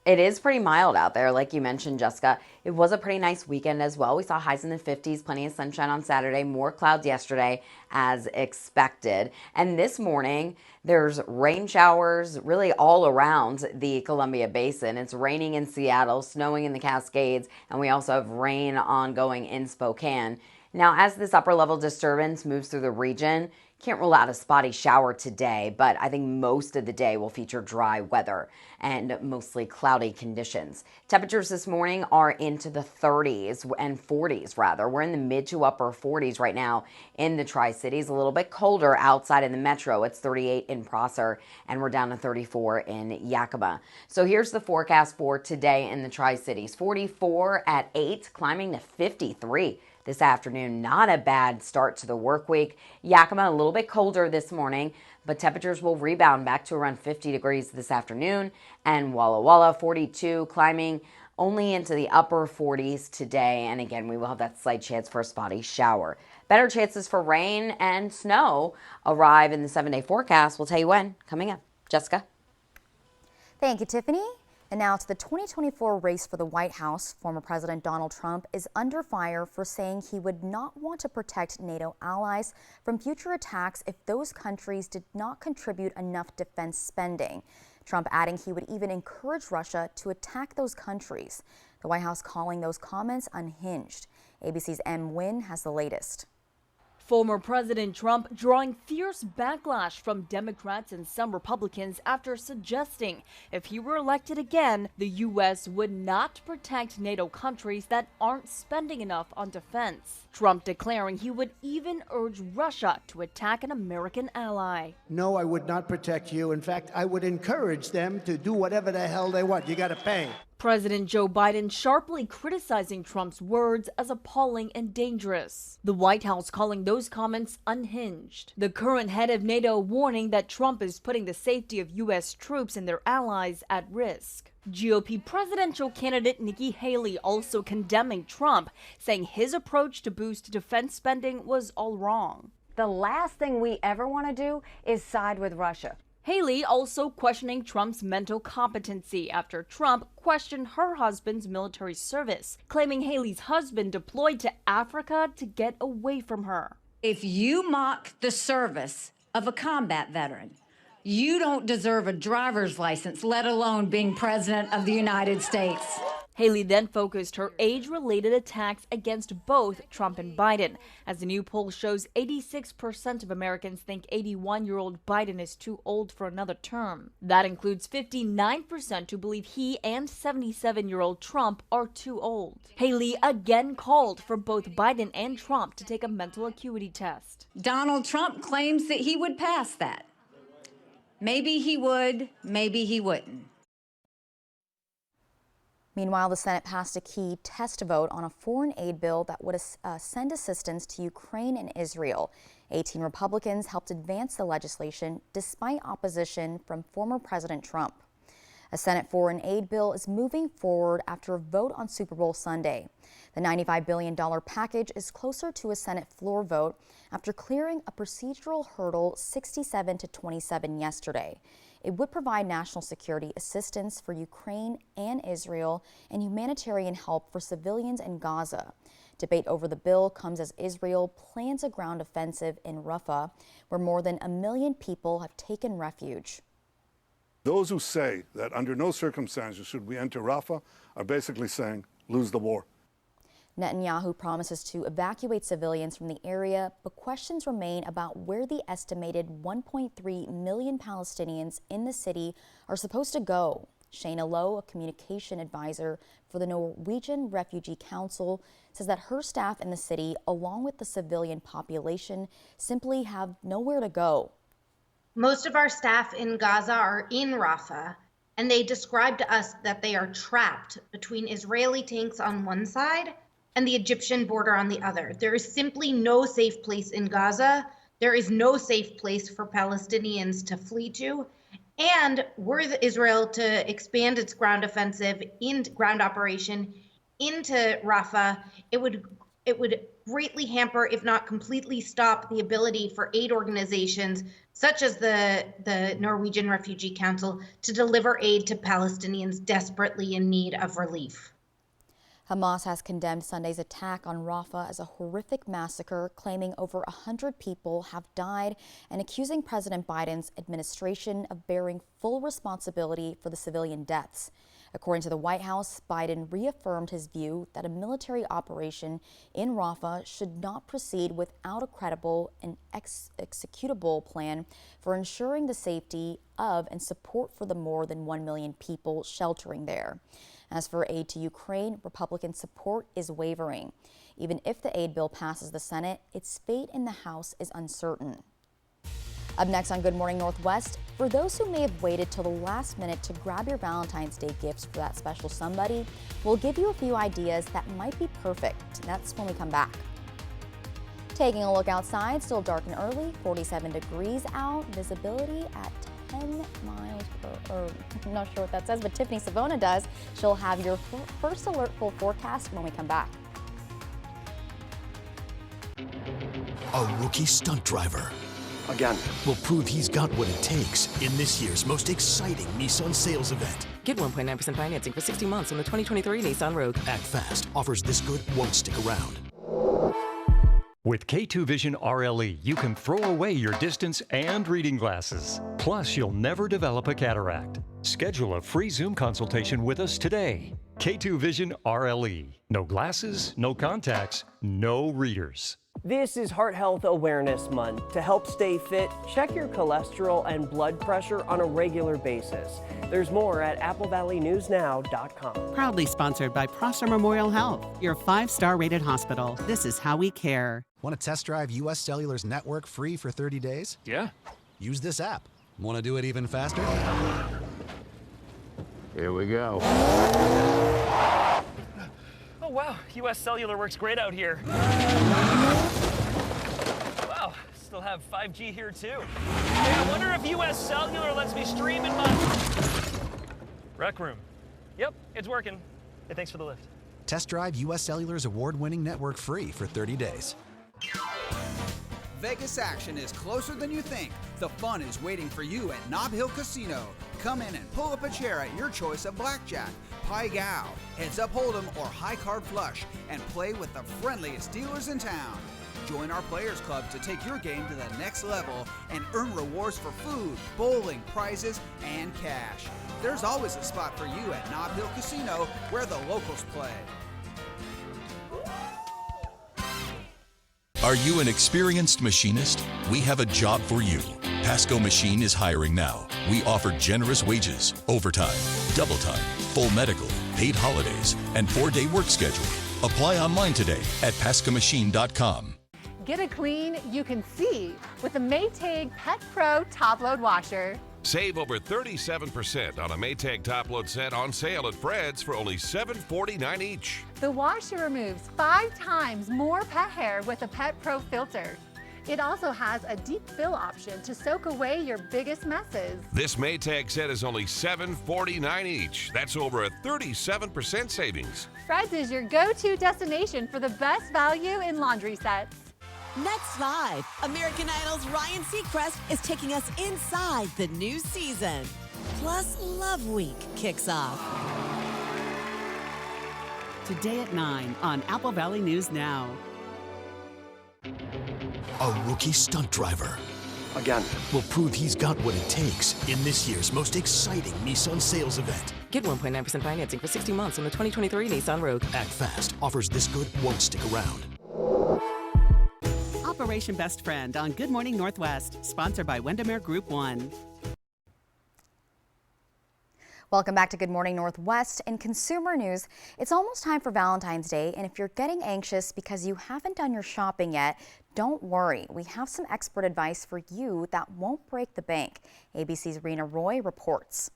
It is pretty mild out there, like you mentioned, Jessica. It was a pretty nice weekend as well. We saw highs in the 50s, plenty of sunshine on Saturday, more clouds yesterday as expected. And this morning, there's rain showers really all around the Columbia Basin. It's raining in Seattle, snowing in the Cascades, and we also have rain ongoing in Spokane. Now, as this upper level disturbance moves through the region, can't rule out a spotty shower today, but I think most of the day will feature dry weather and mostly cloudy conditions. Temperatures this morning are into the 30s and 40s rather. We're in the mid to upper 40s right now in the Tri-Cities, a little bit colder outside in the metro. It's 38 in Prosser and we're down to 34 in Yakima. So here's the forecast for today in the Tri-Cities. 44 at 8, climbing to 53. This afternoon. Not a bad start to the work week. Yakima a little bit colder this morning, but temperatures will rebound back to around 50 degrees this afternoon. And Walla Walla 42, climbing only into the upper 40s today. And again, we will have that slight chance for a spotty shower. Better chances for rain and snow arrive in the 7-day forecast. We'll tell you when. Coming up. Jessica? Thank you, Tiffany. And now to the 2024 race for the White House. Former President Donald Trump is under fire for saying he would not want to protect NATO allies from future attacks if those countries did not contribute enough defense spending. Trump adding he would even encourage Russia to attack those countries. The White House calling those comments unhinged. ABC's M. Nguyen has the latest. Former President Trump drawing fierce backlash from Democrats and some Republicans after suggesting if he were elected again, the U.S. would not protect NATO countries that aren't spending enough on defense. Trump declaring he would even urge Russia to attack an American ally. No, I would not protect you. In fact, I would encourage them to do whatever the hell they want. You got to pay. President Joe Biden sharply criticizing Trump's words as appalling and dangerous. The White House calling those comments unhinged. The current head of NATO warning that Trump is putting the safety of U.S. troops and their allies at risk. GOP presidential candidate Nikki Haley also condemning Trump, saying his approach to boost defense spending was all wrong. The last thing we ever want to do is side with Russia. Haley also questioning Trump's mental competency after Trump questioned her husband's military service, claiming Haley's husband deployed to Africa to get away from her. If you mock the service of a combat veteran, you don't deserve a driver's license, let alone being president of the United States. Haley then focused her age-related attacks against both Trump and Biden. As a new poll shows, 86% of Americans think 81-year-old Biden is too old for another term. That includes 59% who believe he and 77-year-old Trump are too old. Haley again called for both Biden and Trump to take a mental acuity test. Donald Trump claims that he would pass that. Maybe he would, maybe he wouldn't. Meanwhile, the Senate passed a key test vote on a foreign aid bill that would send assistance to Ukraine and Israel. 18 Republicans helped advance the legislation despite opposition from former President Trump. A Senate foreign aid bill is moving forward after a vote on Super Bowl Sunday. The $95 billion package is closer to a Senate floor vote after clearing a procedural hurdle 67 to 27 yesterday. It would provide national security assistance for Ukraine and Israel and humanitarian help for civilians in Gaza. Debate over the bill comes as Israel plans a ground offensive in Rafah, where more than 1 million people have taken refuge. Those who say that under no circumstances should we enter Rafah are basically saying, lose the war. Netanyahu promises to evacuate civilians from the area, but questions remain about where the estimated 1.3 million Palestinians in the city are supposed to go. Shayna Lowe, a communication advisor for the Norwegian Refugee Council, says that her staff in the city, along with the civilian population, simply have nowhere to go. Most of our staff in Gaza are in Rafah, and they describe to us that they are trapped between Israeli tanks on one side and the Egyptian border on the other. There is simply no safe place in Gaza. There is no safe place for Palestinians to flee to. And were Israel to expand its ground offensive, ground operation into Rafah, it would greatly hamper, if not completely stop, the ability for aid organizations such as the Norwegian Refugee Council to deliver aid to Palestinians desperately in need of relief. Hamas has condemned Sunday's attack on Rafah as a horrific massacre, claiming over 100 people have died and accusing President Biden's administration of bearing full responsibility for the civilian deaths. According to the White House, Biden reaffirmed his view that a military operation in Rafah should not proceed without a credible and executable plan for ensuring the safety of and support for the more than 1 million people sheltering there. As for aid to Ukraine, Republican support is wavering. Even if the aid bill passes the Senate, its fate in the House is uncertain. Up next on Good Morning Northwest, for those who may have waited till the last minute to grab your Valentine's Day gifts for that special somebody, we'll give you a few ideas that might be perfect. That's when we come back. Taking a look outside, still dark and early, 47 degrees out, visibility at 10 miles per hour. I'm not sure what that says, but Tiffany Savona does. She'll have your first alert full forecast when we come back. A rookie stunt driver. Again. Will prove he's got what it takes in this year's most exciting Nissan sales event. Get 1.9% financing for 60 months on the 2023 Nissan Rogue. Act fast. Offers this good won't stick around. With K2 Vision RLE, you can throw away your distance and reading glasses. Plus, you'll never develop a cataract. Schedule a free Zoom consultation with us today. K2 Vision RLE. No glasses, no contacts, no readers. This is Heart Health Awareness Month. To help stay fit, check your cholesterol and blood pressure on a regular basis. There's more at applevalleyNewsNow.com. Proudly sponsored by Prosser Memorial Health, your 5-star rated hospital. This is how we care. Want to test drive U.S. Cellular's network free for 30 days? Yeah. Use this app. Want to do it even faster? Here we go. Oh, wow. U.S. Cellular works great out here. Wow. Still have 5G here, too. Hey, I wonder if U.S. Cellular lets me stream in my rec room. Yep, it's working. Hey, thanks for the lift. Test drive U.S. Cellular's award-winning network free for 30 days. Vegas action is closer than you think. The fun is waiting for you at Nob Hill Casino. Come in and pull up a chair at your choice of blackjack, pai gow, heads up hold'em, or high card flush, and play with the friendliest dealers in town. Join our Players Club to take your game to the next level and earn rewards for food, bowling, prizes, and cash. There's always a spot for you at Nob Hill Casino, where the locals play. Are you an experienced machinist? We have a job for you. Pasco Machine is hiring now. We offer generous wages, overtime, double time, full medical, paid holidays, and 4-day work schedule. Apply online today at pascomachine.com. Get a clean you can see with the Maytag Pet Pro Top Load Washer. Save over 37% on a Maytag top load set on sale at Fred's for only $7.49 each. The washer removes 5 times more pet hair with a Pet Pro filter. It also has a deep fill option to soak away your biggest messes. This Maytag set is only $7.49 each. That's over a 37% savings. Fred's is your go-to destination for the best value in laundry sets. Next live, American Idol's Ryan Seacrest is taking us inside the new season. Plus, Love Week kicks off. Today at 9 on Apple Valley News Now. A rookie stunt driver. Again. Will prove he's got what it takes in this year's most exciting Nissan sales event. Get 1.9% financing for 60 months on the 2023 Nissan Rogue. Act fast. Offers this good won't stick around. Operation Best Friend on Good Morning Northwest, sponsored by Windermere Group 1. Welcome back to Good Morning Northwest. In consumer news, it's almost time for Valentine's Day, and if you're getting anxious because you haven't done your shopping yet, don't worry. We have some expert advice for you that won't break the bank. ABC's Rena Roy reports.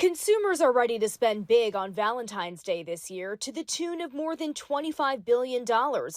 Consumers are ready to spend big on Valentine's Day this year to the tune of more than $25 billion,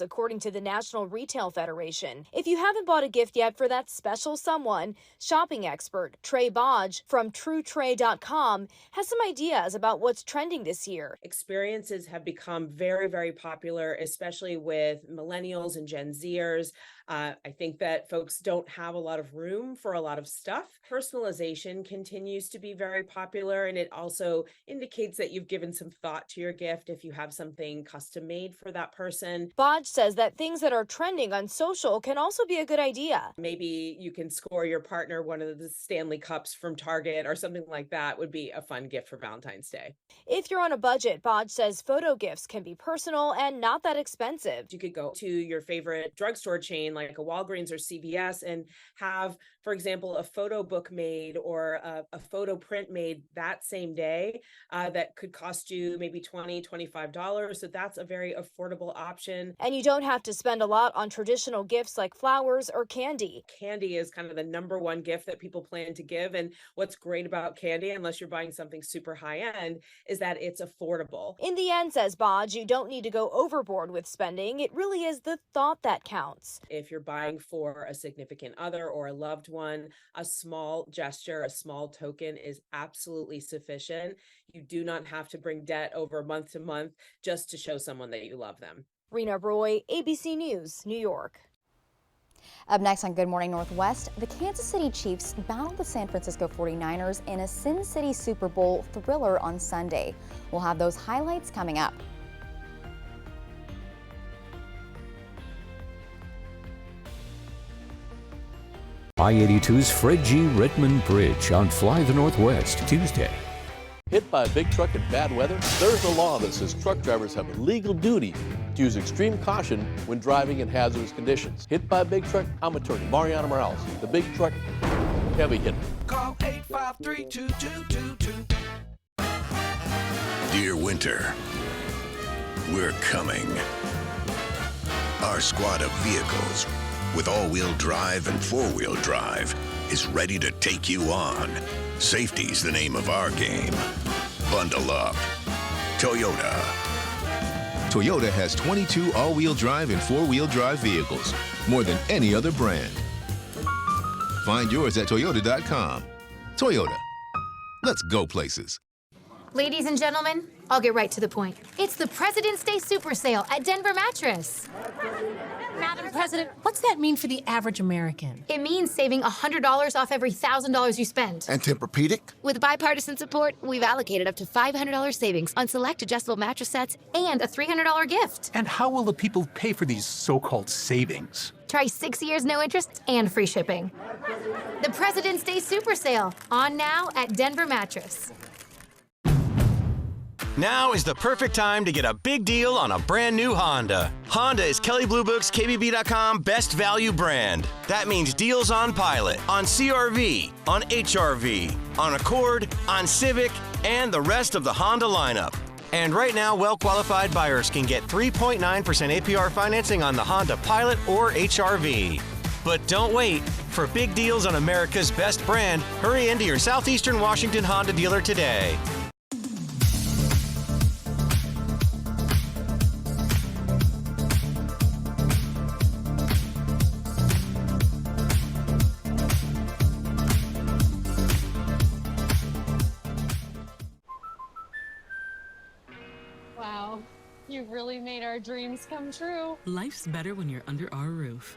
according to the National Retail Federation. If you haven't bought a gift yet for that special someone, shopping expert Trey Bodge from TrueTrey.com has some ideas about what's trending this year. Experiences have become very, very popular, especially with millennials and Gen Zers. I think that folks don't have a lot of room for a lot of stuff. Personalization continues to be very popular, and it also indicates that you've given some thought to your gift if you have something custom made for that person. Bodge says that things that are trending on social can also be a good idea. Maybe you can score your partner one of the Stanley Cups from Target or something like that would be a fun gift for Valentine's Day. If you're on a budget, Bodge says photo gifts can be personal and not that expensive. You could go to your favorite drugstore chain like a Walgreens or CVS and have, for example, a photo book made or a photo print made that same day that could cost you maybe $20, $25. So that's a very affordable option. And you don't have to spend a lot on traditional gifts like flowers or candy. Candy is kind of the number one gift that people plan to give. And what's great about candy, unless you're buying something super high end, is that it's affordable. In the end, says Bodge, you don't need to go overboard with spending. It really is the thought that counts. If you're buying for a significant other or a loved one, a small gesture, a small token is absolutely sufficient. You do not have to bring debt over month to month just to show someone that you love them. Rena Roy, ABC News, New York. Up next on Good Morning Northwest, the Kansas City Chiefs battle the San Francisco 49ers in a Sin City Super Bowl thriller on Sunday. We'll have those highlights coming up. I-82's Fred G. Redmond Bridge on Fly the Northwest, Tuesday. Hit by a big truck in bad weather? There's a law that says truck drivers have a legal duty to use extreme caution when driving in hazardous conditions. Hit by a big truck? I'm attorney Mariana Morales, the big truck heavy hitter. Call 853-2222. Dear winter, we're coming. Our squad of vehicles with all-wheel drive and four-wheel drive is ready to take you on. Safety's the name of our game. Bundle up. Toyota. Toyota has 22 all-wheel drive and four-wheel drive vehicles, more than any other brand. Find yours at Toyota.com. Toyota. Let's go places. Ladies and gentlemen, I'll get right to the point. It's the President's Day Super Sale at Denver Mattress. Madam President, what's that mean for the average American? It means saving $100 off every $1,000 you spend. And Tempur-Pedic? With bipartisan support, we've allocated up to $500 savings on select adjustable mattress sets and a $300 gift. And how will the people pay for these so-called savings? Try 6 years no interest and free shipping. The President's Day Super Sale, on now at Denver Mattress. Now is the perfect time to get a big deal on a brand new Honda. Honda is Kelley Blue Book's KBB.com best value brand. That means deals on Pilot, on CR-V, on HR-V, on Accord, on Civic, and the rest of the Honda lineup. And right now, well-qualified buyers can get 3.9% APR financing on the Honda Pilot or HR-V. But don't wait. For big deals on America's best brand, hurry into your Southeastern Washington Honda dealer today. You've really made our dreams come true. Life's better when you're under our roof.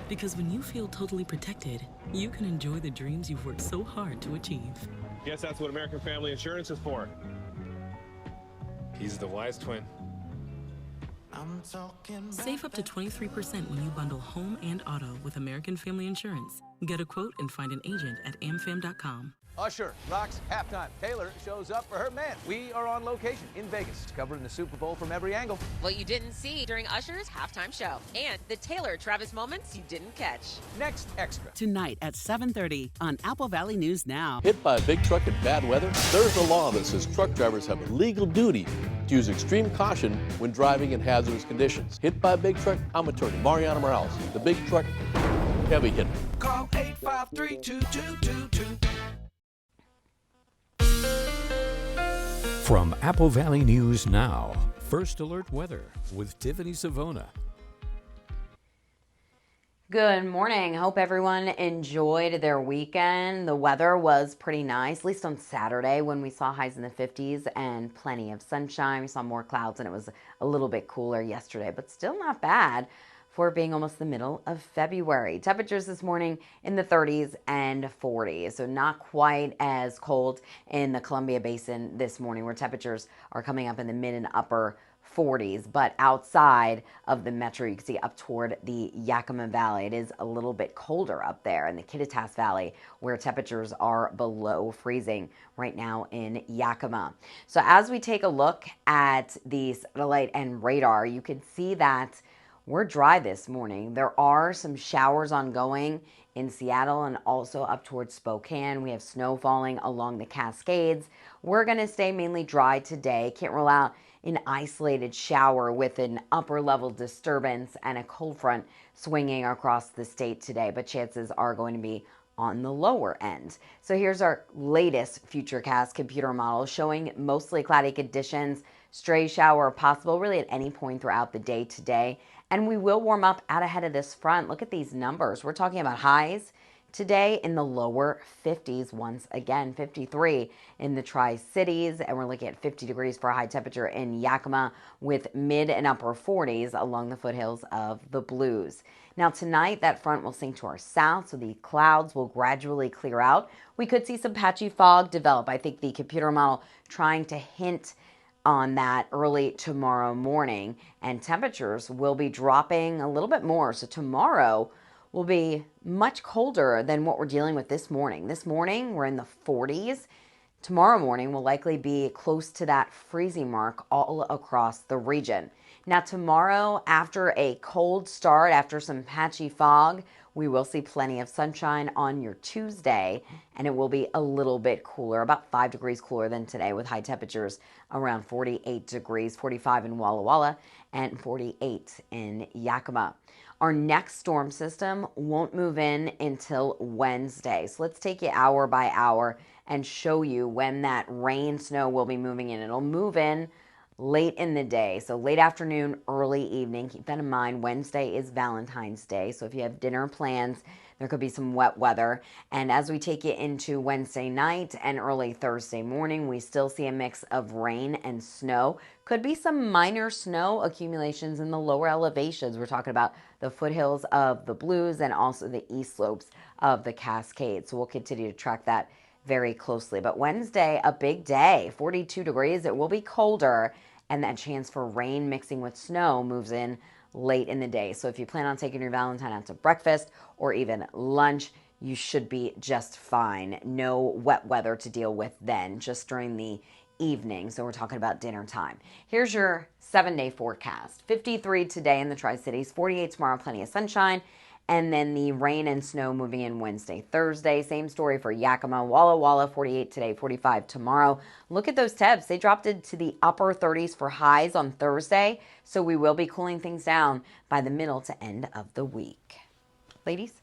Because when you feel totally protected, you can enjoy the dreams you've worked so hard to achieve. Guess that's what American Family Insurance is for. He's the wise twin. Save up to 23% when you bundle home and auto with American Family Insurance. Get a quote and find an agent at amfam.com. Usher rocks halftime. Taylor shows up for her man. We are on location in Vegas, covering the Super Bowl from every angle. What you didn't see during Usher's halftime show. And the Taylor Travis moments you didn't catch. Next Extra. Tonight at 7:30 on Apple Valley News Now. Hit by a big truck in bad weather? There's a law that says truck drivers have a legal duty to use extreme caution when driving in hazardous conditions. Hit by a big truck? I'm attorney Mariana Morales, the big truck heavy hitter. Call 853-2222. From Apple Valley News Now, First Alert Weather with Tiffany Savona. Good morning. Hope everyone enjoyed their weekend. The weather was pretty nice, at least on Saturday when we saw highs in the 50s and plenty of sunshine. We saw more clouds and it was a little bit cooler yesterday, but still not bad for being almost the middle of February. Temperatures this morning in the 30s and 40s, so not quite as cold in the Columbia Basin this morning, where temperatures are coming up in the mid and upper 40s, but outside of the metro, you can see up toward the Yakima Valley, it is a little bit colder up there in the Kittitas Valley, where temperatures are below freezing right now in Yakima. So as we take a look at the satellite and radar, you can see that we're dry this morning. There are some showers ongoing in Seattle and also up towards Spokane. We have snow falling along the Cascades. We're going to stay mainly dry today. Can't rule out an isolated shower with an upper level disturbance and a cold front swinging across the state today, but chances are going to be on the lower end. So here's our latest Futurecast computer model showing mostly cloudy conditions, stray shower possible really at any point throughout the day today. And we will warm up out ahead of this front. Look at these numbers. We're talking about highs today in the lower 50s once again, 53 in the Tri-Cities, and we're looking at 50 degrees for a high temperature in Yakima with mid and upper 40s along the foothills of the Blues. Now tonight, that front will sink to our south, so the clouds will gradually clear out. We could see some patchy fog develop. I think the computer model trying to hint on that early tomorrow morning, and temperatures will be dropping a little bit more. So tomorrow will be much colder than what we're dealing with this morning. This morning, we're in the 40s. Tomorrow morning will likely be close to that freezing mark all across the region. Now tomorrow, after a cold start, after some patchy fog, we will see plenty of sunshine on your Tuesday, and it will be a little bit cooler, about 5 degrees cooler than today, with high temperatures around 48 degrees, 45 in Walla Walla, and 48 in Yakima. Our next storm system won't move in until Wednesday. So let's take it hour by hour and show you when that rain, snow will be moving in. It'll move in late in the day, so late afternoon, early evening. Keep that in mind. Wednesday is Valentine's Day, so if you have dinner plans, there could be some wet weather. And as we take it into Wednesday night and early Thursday morning, we still see a mix of rain and snow. Could be some minor snow accumulations in the lower elevations. We're talking about the foothills of the Blues and also the east slopes of the Cascades. So we'll continue to track that very closely. But Wednesday, a big day, 42 degrees. It will be colder, and that chance for rain mixing with snow moves in late in the day. So if you plan on taking your Valentine out to breakfast or even lunch, you should be just fine. No wet weather to deal with then, just during the evening. So we're talking about dinner time. Here's your 7-day forecast. 53 today in the Tri-Cities, 48 tomorrow, plenty of sunshine. And then the rain and snow moving in Wednesday, Thursday. Same story for Yakima, Walla Walla, 48 today, 45 tomorrow. Look at those temps. They dropped into the upper 30s for highs on Thursday. So we will be cooling things down by the middle to end of the week. Ladies?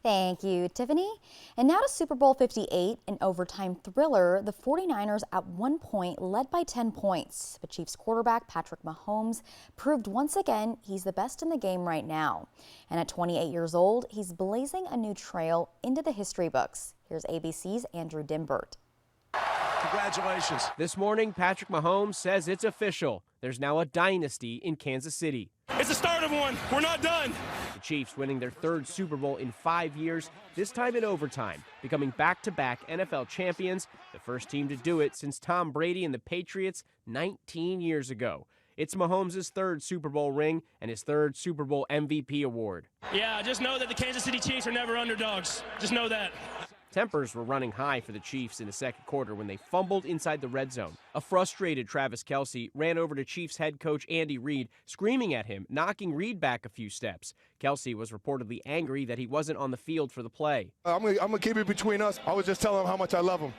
Thank you, Tiffany. And now to Super Bowl 58, an overtime thriller. The 49ers at one point led by 10 points. But Chiefs quarterback Patrick Mahomes proved once again he's the best in the game right now. And at 28 years old, he's blazing a new trail into the history books. Here's ABC's Andrew Dimbert. Congratulations. This morning, Patrick Mahomes says it's official. There's now a dynasty in Kansas City. It's the start of one. We're not done. The Chiefs winning their third Super Bowl in 5 years, this time in overtime, becoming back-to-back NFL champions, the first team to do it since Tom Brady and the Patriots 19 years ago. It's Mahomes' third Super Bowl ring and his third Super Bowl MVP award. Yeah, just know that the Kansas City Chiefs are never underdogs. Just know that. Tempers were running high for the Chiefs in the second quarter when they fumbled inside the red zone. A frustrated Travis Kelce ran over to Chiefs head coach Andy Reid, screaming at him, knocking Reid back a few steps. Kelce was reportedly angry that he wasn't on the field for the play. I'm gonna keep it between us. I was just telling him how much I love him.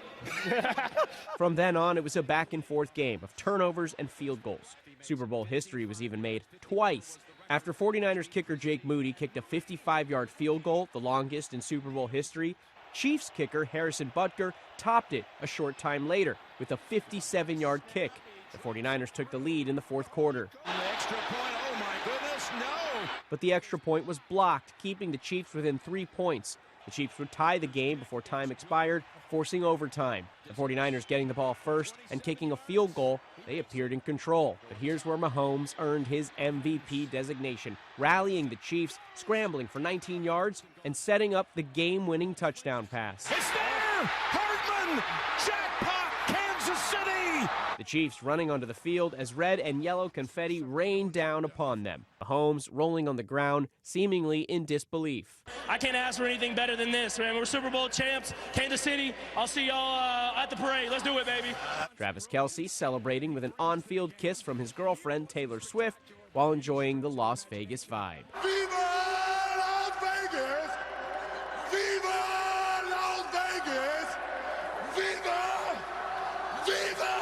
From then on, it was a back-and-forth game of turnovers and field goals. Super Bowl history was even made twice. After 49ers kicker Jake Moody kicked a 55-yard field goal, the longest in Super Bowl history, Chiefs kicker Harrison Butker topped it a short time later with a 57-yard kick. The 49ers took the lead in the fourth quarter. The extra point, oh my goodness, no! But the extra point was blocked, keeping the Chiefs within 3 points. The Chiefs would tie the game before time expired, forcing overtime. The 49ers getting the ball first and kicking a field goal, they appeared in control. But here's where Mahomes earned his MVP designation, rallying the Chiefs, scrambling for 19 yards, and setting up the game-winning touchdown pass. It's there! Hardman! Jackpot! Kansas City! The Chiefs running onto the field as red and yellow confetti rained down upon them. Mahomes rolling on the ground, seemingly in disbelief. I can't ask for anything better than this, man. We're Super Bowl champs, Kansas City. I'll see y'all at the parade. Let's do it, baby. Travis Kelce celebrating with an on-field kiss from his girlfriend Taylor Swift while enjoying the Las Vegas vibe. Viva Las Vegas! Viva Las Vegas! Viva! Viva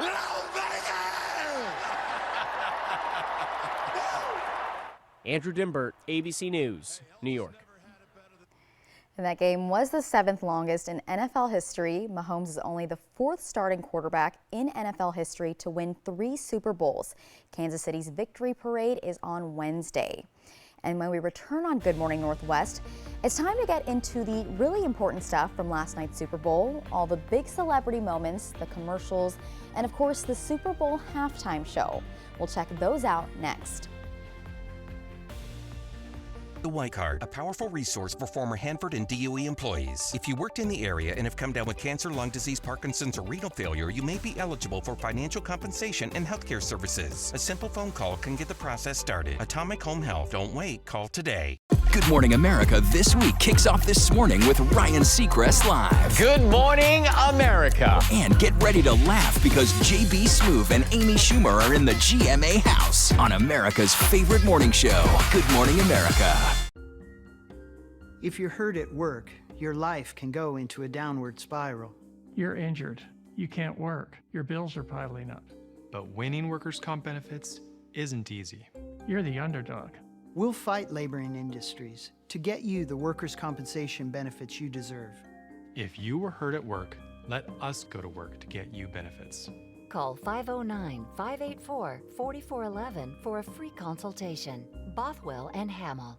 Las Vegas! Andrew Dimbert, ABC News, New York. And that game was the 7th longest in NFL history. Mahomes is only the 4th starting quarterback in NFL history to win 3 Super Bowls. Kansas City's victory parade is on Wednesday. And when we return on Good Morning Northwest, it's time to get into the really important stuff from last night's Super Bowl, all the big celebrity moments, the commercials, and of course the Super Bowl halftime show. We'll check those out next. The White Card, a powerful resource for former Hanford and DOE employees. If you worked in the area and have come down with cancer, lung disease, Parkinson's, or renal failure, you may be eligible for financial compensation and healthcare services. A simple phone call can get the process started. Atomic Home Health. Don't wait. Call today. Good Morning America this week kicks off this morning with Ryan Seacrest Live. Good morning, America. And get ready to laugh because JB Smoove and Amy Schumer are in the GMA house on America's favorite morning show, Good Morning America. If you're hurt at work, your life can go into a downward spiral. You're injured. You can't work. Your bills are piling up. But winning workers' comp benefits isn't easy. You're the underdog. We'll fight labor and industries to get you the workers' compensation benefits you deserve. If you were hurt at work, let us go to work to get you benefits. Call 509-584-4411 for a free consultation. Bothwell and Hamill.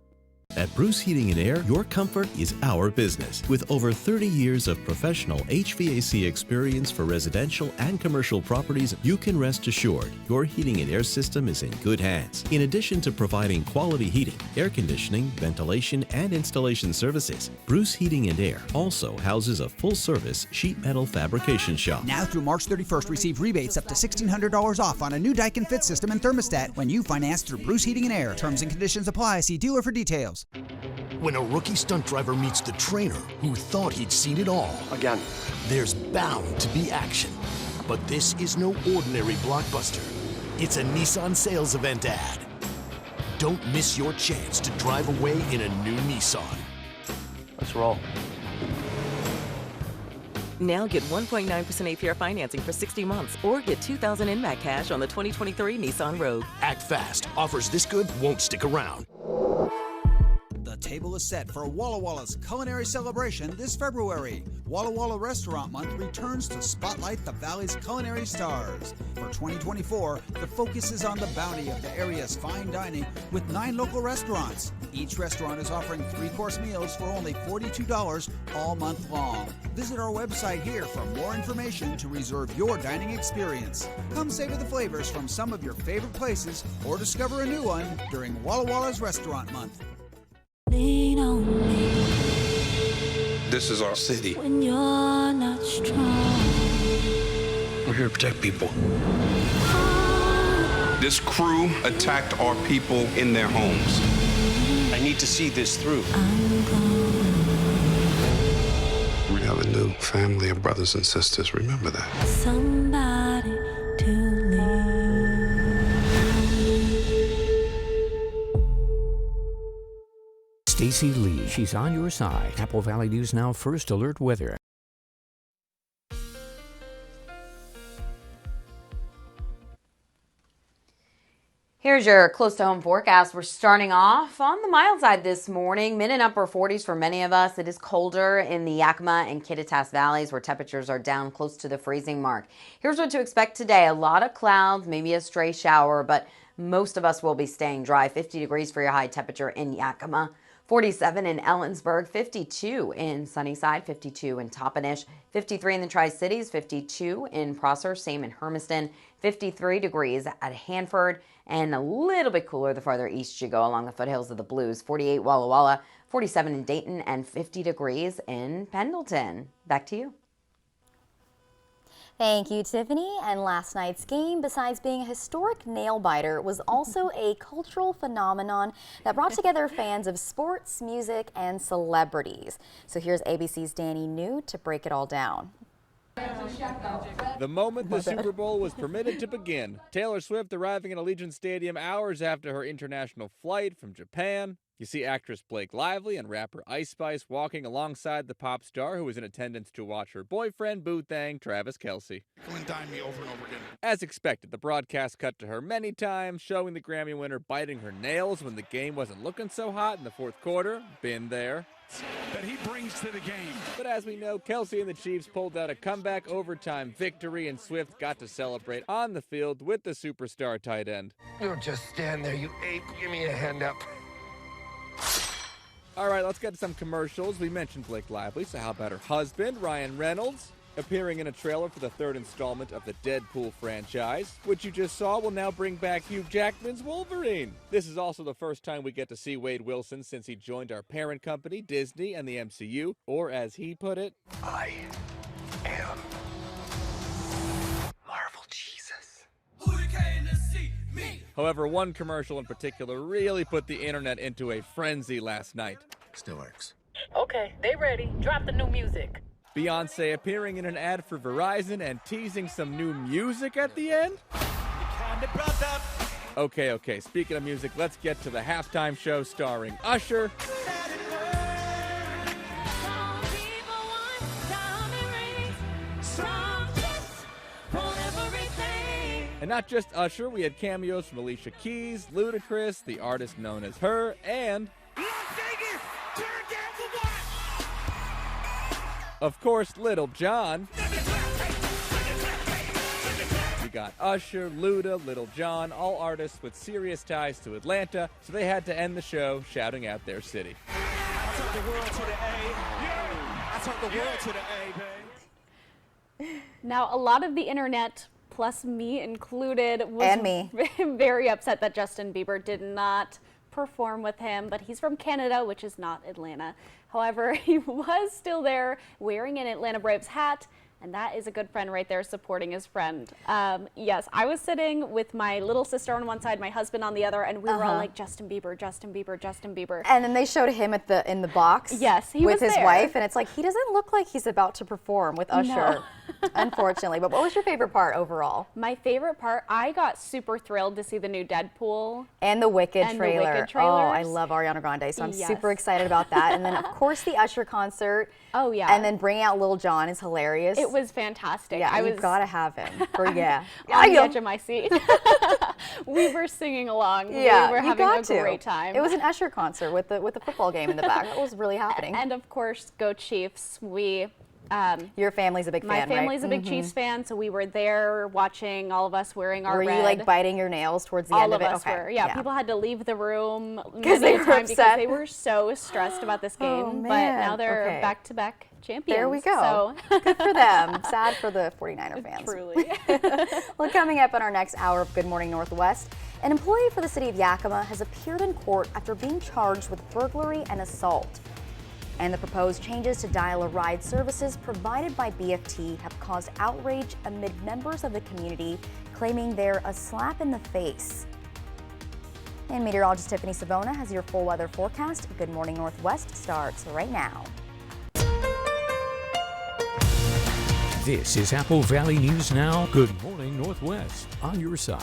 At Bruce Heating & Air, your comfort is our business. With over 30 years of professional HVAC experience for residential and commercial properties, you can rest assured your heating and air system is in good hands. In addition to providing quality heating, air conditioning, ventilation, and installation services, Bruce Heating & Air also houses a full-service sheet metal fabrication shop. Now through March 31st, receive rebates up to $1,600 off on a new Daikin Fit system and thermostat when you finance through Bruce Heating & Air. Terms and conditions apply. See dealer for details. When a rookie stunt driver meets the trainer who thought he'd seen it all. Again. There's bound to be action. But this is no ordinary blockbuster. It's a Nissan sales event ad. Don't miss your chance to drive away in a new Nissan. Let's roll. Now get 1.9% APR financing for 60 months or get $2,000 in MAC cash on the 2023 Nissan Rogue. Act fast. Offers this good won't stick around. The table is set for Walla Walla's culinary celebration this February. Walla Walla Restaurant Month returns to spotlight the Valley's culinary stars. For 2024, the focus is on the bounty of the area's fine dining with 9 local restaurants. Each restaurant is offering 3-course meals for only $42 all month long. Visit our website here for more information to reserve your dining experience. Come savor the flavors from some of your favorite places or discover a new one during Walla Walla's Restaurant Month. Lean on me. This is our city. When you're not strong. We're here to protect people. This crew attacked our people in their homes. I need to see this through. We have a new family of brothers and sisters. Remember that. Somebody to lean. Stacey Lee, she's on your side. Apple Valley News Now First Alert Weather. Here's your close to home forecast. We're starting off on the mild side this morning. Mid and upper 40s for many of us. It is colder in the Yakima and Kittitas valleys where temperatures are down close to the freezing mark. Here's what to expect today. A lot of clouds, maybe a stray shower, but most of us will be staying dry. 50 degrees for your high temperature in Yakima. 47 in Ellensburg, 52 in Sunnyside, 52 in Toppenish, 53 in the Tri-Cities, 52 in Prosser, same in Hermiston, 53 degrees at Hanford, and a little bit cooler the farther east you go along the foothills of the Blues. 48 Walla Walla, 47 in Dayton, and 50 degrees in Pendleton. Back to you. Thank you, Tiffany. And last night's game, besides being a historic nail-biter, was also a cultural phenomenon that brought together fans of sports, music, and celebrities. So here's ABC's Danny New to break it all down. The moment the Super Bowl was permitted to begin, Taylor Swift arriving at Allegiant Stadium hours after her international flight from Japan. You see actress Blake Lively and rapper Ice Spice walking alongside the pop star who was in attendance to watch her boyfriend boo-thang Travis Kelce. Me over and over again. As expected, the broadcast cut to her many times, showing the Grammy winner biting her nails when the game wasn't looking so hot in the fourth quarter. Been there. That he brings to the game. But as we know, Kelce and the Chiefs pulled out a comeback overtime victory, and Swift got to celebrate on the field with the superstar tight end. Don't just stand there, you ape. Give me a hand up. All right, let's get to some commercials. We mentioned Blake Lively, so how about her husband, Ryan Reynolds, appearing in a trailer for the third installment of the Deadpool franchise, which you just saw will now bring back Hugh Jackman's Wolverine. This is also the first time we get to see Wade Wilson since he joined our parent company, Disney, and the MCU, or as he put it, I am Marvel Jesus. However, one commercial in particular really put the internet into a frenzy last night. Still works. Okay, they ready. Drop the new music. Beyonce appearing in an ad for Verizon and teasing some new music at the end? Okay, speaking of music, let's get to the halftime show starring Usher. And not just Usher, we had cameos from Alicia Keys, Ludacris, the artist known as Her, and of course, Little John. We got Usher, Luda, Little John, all artists with serious ties to Atlanta, so they had to end the show shouting out their city. I took the world to the A. I took the world to the A, babe. Now, a lot of the internet, plus me included, was very upset that Justin Bieber did not perform with him, but he's from Canada, which is not Atlanta. However, he was still there wearing an Atlanta Braves hat, and that is a good friend right there supporting his friend. Yes, I was sitting with my little sister on one side, my husband on the other, and we were all like, Justin Bieber, Justin Bieber, Justin Bieber. And then they showed him at in the box. Yes, he with was his there. wife, and it's like he doesn't look like he's about to perform with Usher, No. unfortunately. But what was your favorite part overall? My favorite part, I got super thrilled to see the new Deadpool. And the Wicked and trailer. The Wicked Oh, trailers. I love Ariana Grande, so I'm Yes. super excited about that. And then, of course, the Usher concert. Oh, yeah. And then bringing out Lil Jon is hilarious. It was fantastic. Yeah, you've got to have him. For, on the edge of my seat. We were singing along. Yeah, we were you having got a to. great time. It was an Usher concert with the football game in the back. That was really happening. And of course, go Chiefs. Your family's a big fan, My right? family's a big Chiefs fan, so we were there watching, all of us wearing our Were red. you like biting your nails towards the all end of it? of us were. Yeah, people had to leave the room Because they many were times upset. because they were so stressed about this game. Oh, but man. now they're Okay. back-to-back champions. There we go. So. Good for them. Sad for the 49er fans. Truly. Well, coming up in our next hour of Good Morning Northwest, an employee for the city of Yakima has appeared in court after being charged with burglary and assault. And the proposed changes to dial-a-ride services provided by BFT have caused outrage amid members of the community claiming they're a slap in the face. And meteorologist Tiffany Savona has your full weather forecast. Good Morning Northwest starts right now. This is Apple Valley News Now. Good morning, Northwest. On your side.